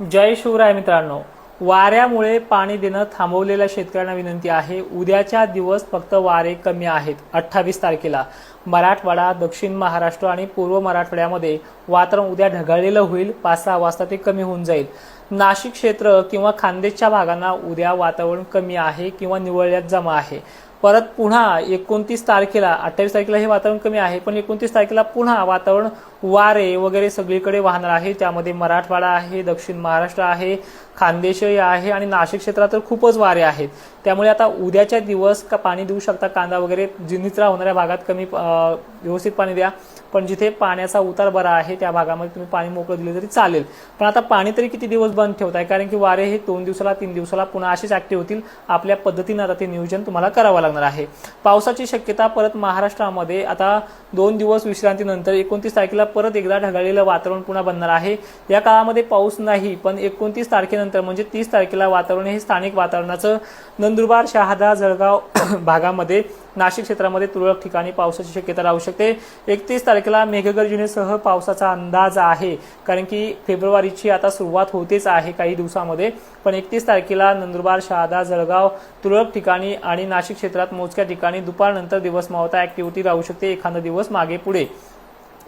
जय शिवराय मित्रांनो, वाऱ्यामुळे पाणी देणं थांबवलेल्या शेतकऱ्यांना विनंती आहे। उद्याच्या दिवस फक्त वारे कमी आहेत। 28 तारखेला मराठवाडा, दक्षिण महाराष्ट्र आणि पूर्व मराठवाड्यामध्ये वातावरण उद्या ढगाळलेलं होईल। 5-6 वाजता ते कमी होऊन जाईल। नाशिक क्षेत्र किंवा खान्देशच्या भागांना उद्या वातावरण कमी आहे किंवा निवळल्यात जमा आहे। परत पुन्हा 29 तारखेला 28 तारखेला हे वातावरण कमी आहे, पण 29 तारखेला पुन्हा वातावरण वारे वगैरे सगळीकडे वाहणार आहे। त्यामध्ये मराठवाडा आहे, दक्षिण महाराष्ट्र आहे, खानदेशही आहे आणि नाशिक क्षेत्रात तर खूपच वारे आहेत। त्यामुळे आता उद्याच्या दिवस का पाणी देऊ शकता, कांदा वगैरे निचरा होणाऱ्या भागात कमी व्यवस्थित पाणी द्या, पण जिथे पाण्याचा उतार बरा आहे त्या भागामध्ये तुम्ही पाणी मोकळं दिले तरी चालेल। पण आता पाणी तरी किती दिवस बंद ठेवताय, कारण की वारे हे 2 दिवसाला 3 दिवसाला पुन्हा असेच ऍक्टिव्ह होतील। आपल्या पद्धतीने आता ते नियोजन तुम्हाला करावं लागणार आहे। पावसाची शक्यता परत महाराष्ट्रामध्ये आता 2 दिवस विश्रांतीनंतर 29 तारखेला परत एकदा ढगाळलेलं वातावरण पुन्हा बनणार आहे। या काळामध्ये पाऊस नाही, पण 29 तारखेनंतर म्हणजे 30 तारखेला वातावरण हे स्थानिक वातावरणाचं नंदुरबार, शहादा, जळगाव भागामध्ये, नाशिक क्षेत्रामध्ये तुरळक ठिकाणी पावसाची शक्यता राहू शकते। 31 तारखेला मेघगर्जनेसह पावसाचा अंदाज आहे, कारण की फेब्रुवारीची आता सुरुवात होतेच आहे काही दिवसांमध्ये। पण 31 तारखेला नंदुरबार, शहादा, जळगाव तुरळक ठिकाणी आणि नाशिक क्षेत्रात मोजक्या ठिकाणी दुपारनंतर दिवस मावळता ऍक्टिव्हिटी राहू शकते। एखादा दिवस मागे पुढे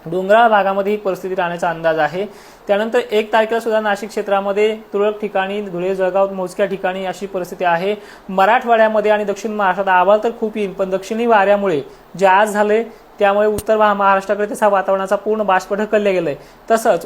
डोंगराळ भागामध्ये ही परिस्थिती राहण्याचा अंदाज आहे। त्यानंतर 1 तारखेला सुद्धा नाशिक क्षेत्रामध्ये तुरळक ठिकाणी, धुळे, जळगाव मोजक्या ठिकाणी अशी परिस्थिती आहे। मराठवाड्यामध्ये आणि दक्षिण महाराष्ट्रात आभाळ तर खूप येईल, पण दक्षिणी वाऱ्यामुळे जे आज झाले त्यामुळे उत्तर महाराष्ट्राकडे त्याचा वातावरणाचा पूर्ण बाष्प ढकलले गेले। तसंच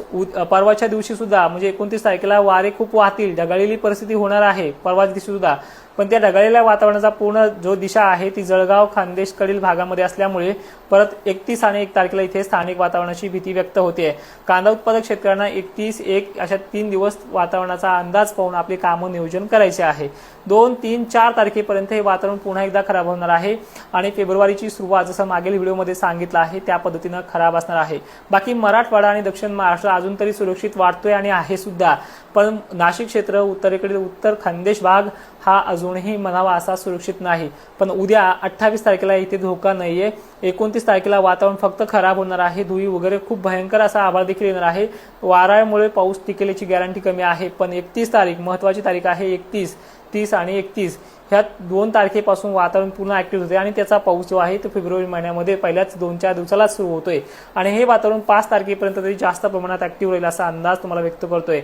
परवाच्या दिवशी सुद्धा म्हणजे 29 तारखेला वारे खूप वाहतील, ढगाळलेली परिस्थिती होणार आहे परवाच्या दिवशी सुद्धा। पण त्या ढगाळलेल्या वातावरणाचा पूर्ण जो दिशा आहे ती जळगाव, खानदेशकडील भागामध्ये असल्यामुळे परत 31 आणि 1 तारखेला इथे स्थानिक वातावरणाची भीती व्यक्त होते। कांदा उत्पादक शेतकऱ्यांना 31, 1 अशा 3 दिवस वातावरणाचा अंदाज पाहून आपले कामं नियोजन करायचे आहे। 2, 3, 4 तारखेपर्यंत हे वातावरण पुन्हा एकदा खराब होणार आहे आणि फेब्रुवारीची सुरुवात जसं मागील व्हिडिओमध्ये सांगितलं आहे त्या पद्धतीनं खराब असणार आहे। बाकी मराठवाडा आणि दक्षिण महाराष्ट्र अजून तरी सुरक्षित वाटतोय आणि आहे सुद्धा, पण नाशिक क्षेत्र, उत्तरेकडील उत्तर खानदेश भाग हा अजूनही म्हणावा असा सुरक्षित नाही। पण उद्या 28 तारखेला इथे धोका नाहीये। 29 तारखेला वातावरण फक्त खराब होणार आहे, धुळी वगैरे खूप भयंकर असा आभाळ देखील येणार आहे। वाऱ्यामुळे पाऊस टिकेल्याची गॅरंटी कमी आहे, पण 31 तारीख महत्त्वाची तारीख आहे। 31, 30 आणि 31 ह्या 2 तारखेपासून वातावरण पुन्हा ऍक्टिव्ह होते आणि त्याचा पाऊस जो आहे तो फेब्रुवारी महिन्यामध्ये पहिल्याच 2-4 दिवसाला सुरू होतोय आणि हे वातावरण 5 तारखेपर्यंत तरी जास्त प्रमाणात ऍक्टिव्ह राहील असा अंदाज तुम्हाला व्यक्त करतोय।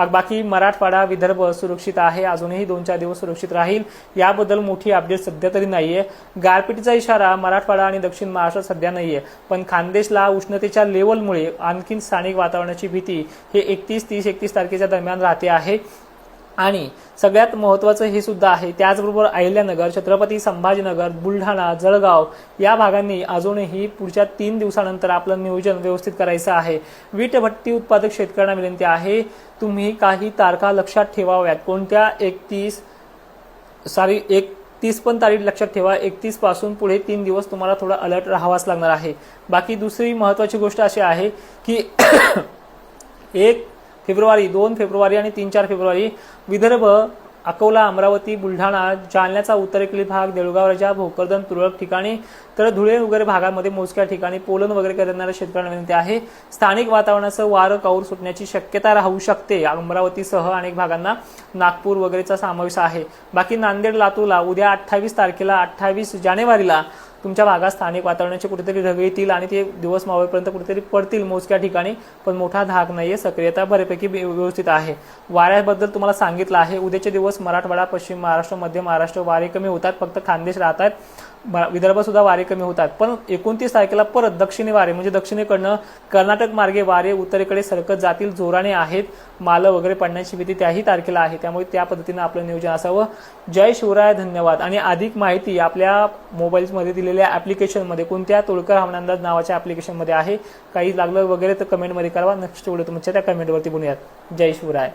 बाकी मराठवाडा, विदर्भ सुरक्षित आहे, अजूनही 2-4 दिवस सुरक्षित राहील, याबद्दल मोठी अपडेट सध्या तरी नाहीये। गारपिटीचा इशारा मराठवाडा आणि दक्षिण महाराष्ट्रात सध्या नाहीये, पण खानदेशला उष्णतेच्या लेवलमुळे आणखी स्थानिक वातावरणाची भीती हे 31, 30, 31 तारखेच्या दरम्यान राहते आहे। आणि सगळ्यात महत्त्वाचं हे सुद्धा आहे, त्याचबरोबर अहिल्यानगर, छत्रपती संभाजीनगर, बुलढाणा, जळगाव या भागांनी अजूनही पुढच्या 3 दिवसानंतर आपलं नियोजन व्यवस्थित करायचं आहे। वीटभट्टी उत्पादक शेतकऱ्यांना विनंती आहे, तुम्ही काही तारखा लक्षात ठेवाव्यात। कोणत्या? 31 पण तारीख लक्षात ठेवा। 31 पासून पुढे 3 दिवस तुम्हाला थोडा अलर्ट राहावाच लागणार आहे। बाकी दुसरी महत्त्वाची गोष्ट अशी आहे की 1 फेब्रुवारी, 2 फेब्रुवारी आणि 3-4 फेब्रुवारी विदर्भ, अकोला, अमरावती, बुलढाणा, जालन्याचा उत्तरेकडील भाग, देऊळगाव राजा, भोकरदन तुरळक ठिकाणी, तर धुळे वगैरे भागामध्ये मोजक्या ठिकाणी, पोलन वगैरे करणाऱ्या शेतकऱ्यांना विनंती आहे, स्थानिक वातावरणाचं वारं काऊर सुटण्याची शक्यता राहू शकते। अमरावतीसह अनेक भागांना नागपूर वगैरेचा समावेश आहे। बाकी नांदेड, लातूरला उद्या 28 तारखेला 28 जानेवारीला तुमच्या भागात स्थानिक वातावरणाचे कुठेतरी ढग येतील आणि ते दिवस मावळेपर्यंत कुठेतरी पडतील मोजक्या ठिकाणी, पण मोठा धाक नाहीये, सक्रियता बऱ्यापैकी व्यवस्थित आहे। वाऱ्याबद्दल तुम्हाला सांगितलं आहे, उद्याचे दिवस मराठवाडा, पश्चिम महाराष्ट्र, मध्य महाराष्ट्र वारे कमी होतात, फक्त खानदेश राहतात, विदर्भ सुद्धा वारे कमी होतात। पण 29 तारखेला परत दक्षिणी वारे म्हणजे दक्षिणेकडनं कर्नाटक मार्गे वारे उत्तरेकडे सरकत जातील, जोराने आहेत, माल वगैरे पडण्याची भीती त्याही तारखेला आहे। त्यामुळे त्या पद्धतीने आपलं नियोजन असावं। जय शिवराय, धन्यवाद। आणि अधिक माहिती आपल्या मोबाईल्समध्ये दिलेल्या ऍप्लिकेशनमध्ये, कोणत्या तोडकर हवामान अंदाज नावाच्या ऍप्लिकेशनमध्ये आहे। काही लागलं वगैरे तर कमेंटमध्ये कळवा, नेक्स्ट व्हिडिओ तुमच्या त्या कमेंटवरती बोलूयात। जय शिवराय।